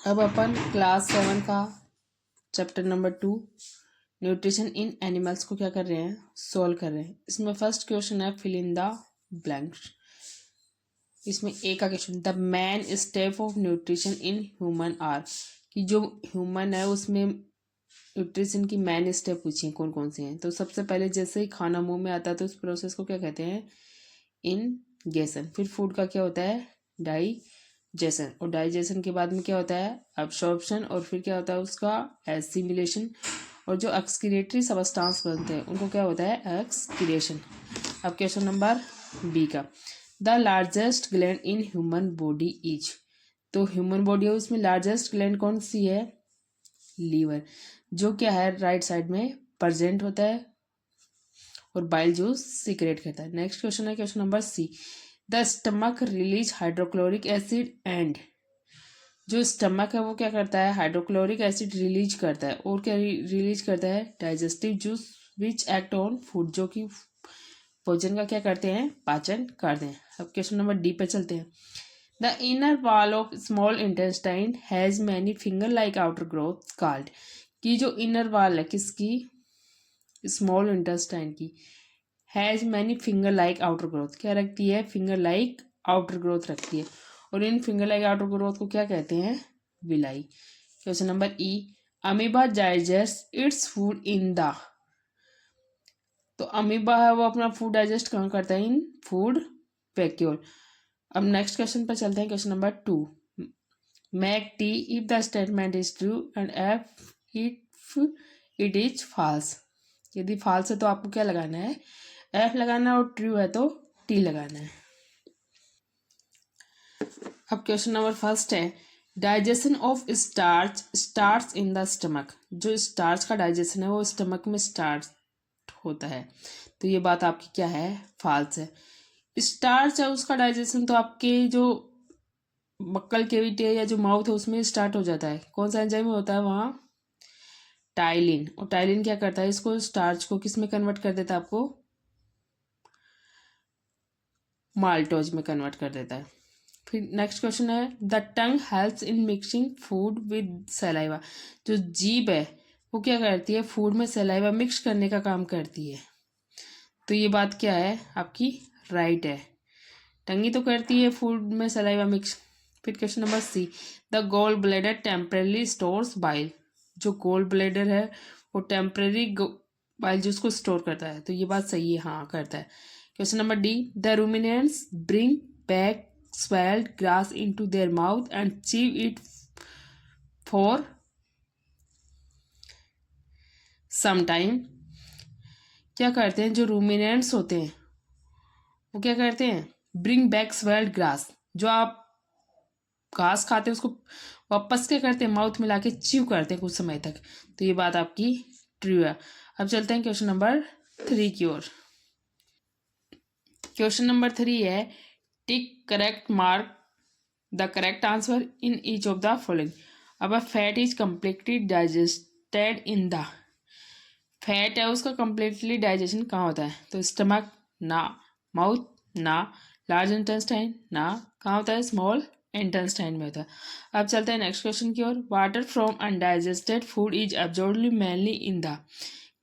अब अपन क्लास 7 का chapter number 2 nutrition in animals को क्या कर रहे हैं, सॉल्व कर रहे हैं। इसमें फर्स्ट क्वेश्चन है फिल इन द ब्लैंक्स। इसमें ए का question, the main step of nutrition in human are, कि जो ह्यूमन है उसमें न्यूट्रिशन की मेन स्टेप पूछी है कौन कौन से हैं। तो सबसे पहले जैसे ही खाना मुंह में आता है तो उस प्रोसेस को क्या कहते हैं, इनगेशन। फिर फूड का क्या होता है, डाइजेशन। और डाइजेशन के बाद में क्या होता है, अब्सॉर्प्शन। और फिर क्या होता है उसका एसिमिलेशन। और जो एक्सक्रीटरी सबस्टांस बनते हैं उनको क्या होता है, एक्सक्रीशन। अब क्वेश्चन नंबर बी का, the largest gland in human body is. तो ह्यूमन बॉडी है उसमें लार्जेस्ट ग्लैंड कौन सी है, लीवर, जो क्या है राइट साइड में प्रेजेंट होता है और बाइल जूस सीक्रेट करता है। नेक्स्ट क्वेश्चन है question number C, the stomach release hydrochloric acid and. जो स्टमक है वो क्या करता है, हाइड्रोक्लोरिक एसिड रिलीज करता है। और क्या रिलीज करता है, digestive juice which act on food, जो कि भोजन का क्या करते हैं, पाचन करते हैं। अब क्वेश्चन नंबर डी पे चलते हैं, the inner wall of small intestine has many finger like outer growth called. की जो इनर वॉल है किसकी, स्मॉल इंटेस्टाइन की, has many finger like outer growth, क्या रखती है, फिंगर लाइक आउटर ग्रोथ रखती है। और इन फिंगर लाइक आउटर ग्रोथ को क्या कहते हैं, villi. Question number E, amoeba digest its food in the. तो अमीबा है वो अपना फूड डाइजेस्ट कहाँ करता है, इन फूड वैक्यूल। अब नेक्स्ट क्वेश्चन पर चलते हैं, question number 2, mark T if the statement is true and F if it is false. यदि फॉल्स है तो आपको क्या लगाना है, एफ लगाना है, और ट्रू है तो टी लगाना है। अब क्वेश्चन नंबर फर्स्ट है, digestion of starch starts in the stomach. जो स्टार्च का डाइजेशन है वो स्टमक में स्टार्ट होता है। तो ये बात आपकी क्या है, फॉल्स है। स्टार्च है उसका डाइजेशन तो आपके जो बक्कल केविटी है या जो माउथ है उसमें स्टार्ट हो जाता है। कौन सा एंजाइम होता है वहाँ, टाइलिन। और टाइलिन क्या करता है, इसको स्टार्च को किस में कन्वर्ट कर देता है, आपको माल्टोज में कन्वर्ट कर देता है। फिर नेक्स्ट क्वेश्चन है, the tongue helps in mixing food with saliva. जो जीभ है वो क्या करती है, फूड में सलाइवा मिक्स करने का काम करती है। तो ये बात क्या है आपकी, राइट है, टंगी तो करती है फूड में सलाइवा मिक्स। फिर question number C, the gall bladder temporary stores bile. जो गोल ब्लैडर है वो टेम्पररी बाइल जूस को स्टोर करता है। तो ये बात सही है, हाँ करता है। Question number D, the ruminants bring back swelled grass into their mouth and chew it for some time। क्या करते हैं, जो रूमिनेंट्स होते हैं वो क्या करते हैं, ब्रिंग बैक स्वेल्ड ग्रास। जो आप घास खाते हैं उसको वापस क्या करते हैं, माउथ में लाके च्यू करते हैं कुछ समय तक। तो ये बात आपकी ट्रू है। अब चलते हैं क्वेश्चन नंबर 3 की ओर। क्वेश्चन नंबर 3 है, tick correct mark the correct answer in each of the following. अब fat is completely digested in the. Fat है उसका कम्प्लीटली डाइजेशन कहाँ होता है, तो स्टमक ना, माउथ ना, लार्ज इंटेस्टाइन ना, कहाँ होता है, स्मॉल इंटेस्टाइन में होता है। अब चलते हैं नेक्स्ट क्वेश्चन की ओर, water from undigested food is absorbed mainly in the.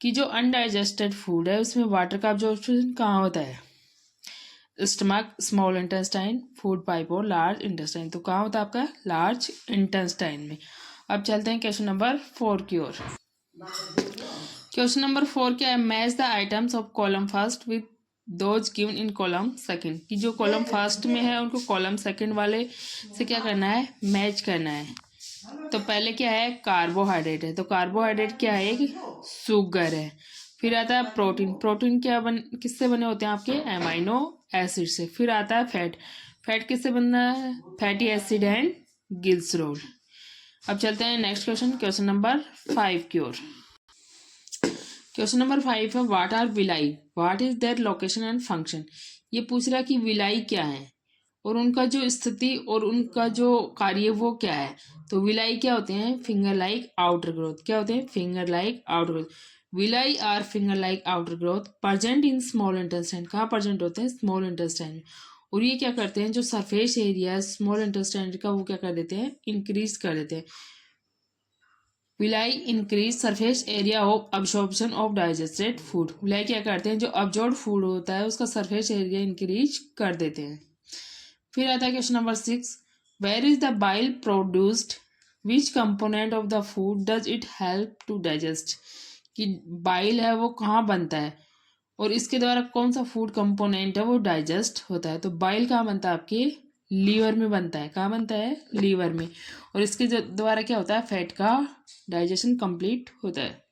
कि जो अनडाइजेस्टेड फूड है उसमें वाटर का एब्जॉर्प्शन कहाँ होता है, stomach, small intestine, food pipe और लार्ज इंटेस्टाइन। तो कहाँ होता है आपका, लार्ज इंटेस्टाइन में। अब चलते हैं क्वेश्चन नंबर 4 की ओर। क्वेश्चन नंबर 4 क्या है, match the items of column first with those given in column second. कि जो कॉलम फर्स्ट में है उनको कॉलम सेकंड वाले से क्या करना है, मैच करना है। तो पहले क्या है, कार्बोहाइड्रेट है, तो कार्बोहाइड्रेट क्या है, एक शुगर है। फिर आता है प्रोटीन, प्रोटीन क्या किससे बने होते हैं आपके, एमाइनो एसिड से। फिर आता है फैट, फैट किससे बनना है, फैटी एसिड एंड ग्लिसरॉल। अब चलते हैं नेक्स्ट क्वेश्चन, क्वेश्चन नंबर 5 की ओर। क्वेश्चन नंबर 5 है, what are villi, what is their location and function. ये पूछ रहा है कि विलाई क्या है और उनका जो स्थिति और उनका जो कार्य वो क्या है। तो विलाई क्या होते हैं, फिंगर लाइक आउटर ग्रोथ। क्या होते हैं, finger like outer growth. Villi are finger like outer growth present in small intestine. कहाँ प्रेजेंट होते हैं, स्मॉल इंटेस्टाइन में। और ये क्या करते हैं, जो सरफेस एरिया है स्मॉल इंटेस्टाइन का, वो क्या कर देते हैं, इंक्रीज कर देते हैं। Villi increase surface area of absorption of digested food. Villi क्या करते हैं, जो अब्जॉर्ब फूड होता है उसका सरफेस एरिया इंक्रीज कर देते हैं। फिर आता है question number 6, where is the bile produced, which component of the food does it help to digest. कि बाइल है वो कहाँ बनता है और इसके द्वारा कौन सा फूड कंपोनेंट है वो डाइजेस्ट होता है। तो बाइल कहाँ बनता है, आपके लीवर में बनता है। कहाँ बनता है, लीवर में। और इसके द्वारा क्या होता है, फैट का डाइजेशन कंप्लीट होता है।